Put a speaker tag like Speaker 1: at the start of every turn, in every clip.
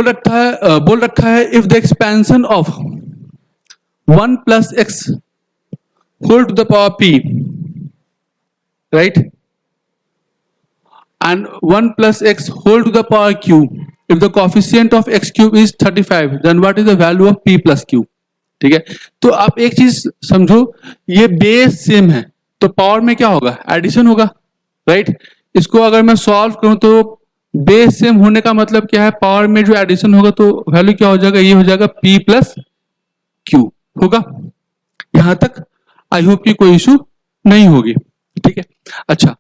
Speaker 1: बोल रखा है if the expansion of 1 plus x whole to the power p, right, and 1 plus x whole to the power q, if the coefficient of x cube is 35, then what is the value of p plus q। ठीक है, तो आप एक चीज समझो, ये base same है तो पावर में क्या होगा, एडिशन होगा, राइट। इसको अगर मैं सॉल्व करूं तो बेस सेम होने का मतलब क्या है, पावर में जो एडिशन होगा तो वैल्यू क्या हो जाएगा, ये हो जाएगा p प्लस q होगा। यहां तक आई होप की कोई इशू नहीं होगी। ठीक है, अच्छा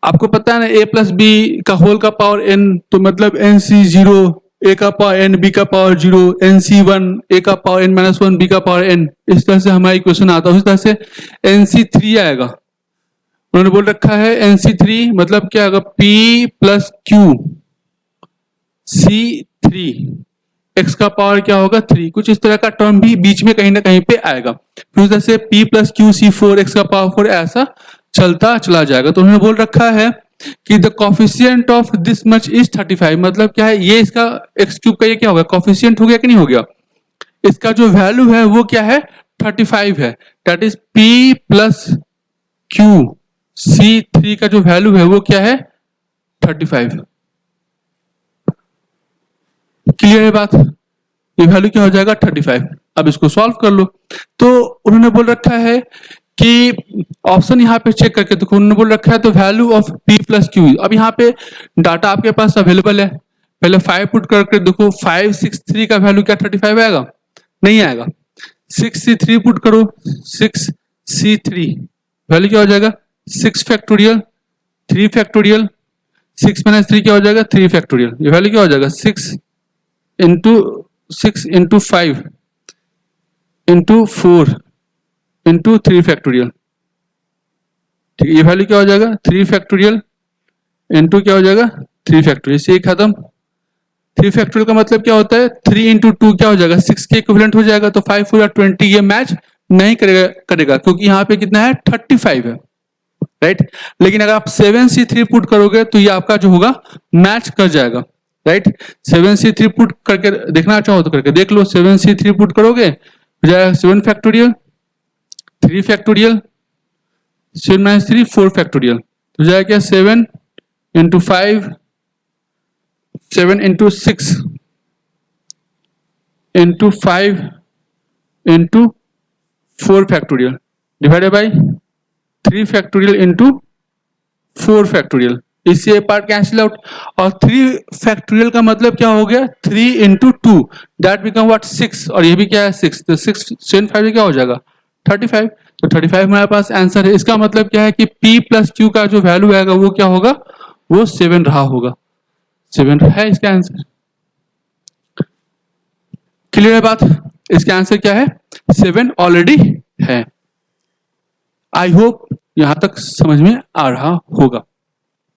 Speaker 1: आपको पता है ना a प्लस बी का होल का पावर n, तो मतलब nc 0, a का पावर n, b का पावर 0, nc 1, a का पावर n माइनस 1, b का पावर n, इस तरह से हमारा इक्वेशन आता है। उस तरह से nc 3 आएगा। उन्होंने बोल रखा है nc 3 मतलब क्या आएगा, p plus q c3, x का पावर क्या होगा 3, कुछ इस तरह का टर्म भी बीच में कहीं ना कहीं पे आएगा। फिर उस तरह से p plus q c4, x का पावर 4, ऐसा चलता चला जाएगा। तो उन्होंने बोल रखा है कि the coefficient of this much is 35, मतलब क्या है, ये इसका x क्यूब का ये क्या होगा, कोफिशिएंट हो गया कि नहीं हो गया, इसका जो वैल्यू है वो क्या है 35 है, that is p plus q c3 का जो वैल्यू है वो क्या है 35। क्लियर है बात, ये वैल्यू क्या हो जाएगा 35। अब इसको सॉल्व कर लो। तो उन्होंने बोल रखा है कि ऑप्शन यहाँ पे चेक करके देखो, उन्होंने बोल रखा है तो value of p plus Q. अब यहाँ पे डाटा आपके पास अवेलेबल है, पहले 5 पुट करके देखो, 563 का वैल्यू क्या 35 आएगा, नहीं आएगा। 6c3 पुट करो, 6c3 वैल्यू क्या हो जाएगा 6 फैक्टोरियल 3 फैक्टोरियल, 6 माइनस 3 क्या हो जाएगा 3 फैक्टोरियल, ये वैल्यू क्या हो जाएगा 6 इंटू 5 इंटू 4 इंटू 3 फैक्टोरियल। ठीक है, ये वैल्यू क्या हो जाएगा 3 फैक्टोरियल इंटू क्या हो जाएगा 3 फैक्टोरियल, से खत्म। 3 फैक्टोरियल का मतलब क्या होता है 3 इंटू 2 क्या हो जाएगा 6 के इक्विवेलेंट हो जाएगा। तो 5 4 20, ये मैच नहीं करेगा क्योंकि यहाँ पे कितना है 35 है, राइट। लेकिन अगर आप 7c3 पुट करोगे तो ये आपका जो होगा मैच कर जाएगा, राइट। 7c3 पुट करके देखना चाहो तो करके देख लो, 7c3 पुट करोगे हो जाएगा 7 फैक्टोरियल 3 फैक्टोरियल 7 माइनस 3 4 फैक्टोरियल, तो जाएगा क्या 7 into 5 7 into 6 into 5 into 4 factorial divided by 3 factorial into 4 factorial, इससे पार्ट कैंसिल आउट। और 3 फैक्टोरियल का मतलब क्या हो गया 3 इंटू 2, दैट बिकम व्हाट 6, और ये भी क्या है 6, तो 6 7 5 क्या हो जाएगा 35। तो 35 हमारे पास आंसर है। इसका मतलब क्या है कि p प्लस क्यू का जो वैल्यू आएगा वो क्या होगा, वो 7 रहा होगा, 7 है इसका आंसर। क्लियर है बात, इसका आंसर क्या है 7 ऑलरेडी है। आई होप यहां तक समझ में आ रहा होगा।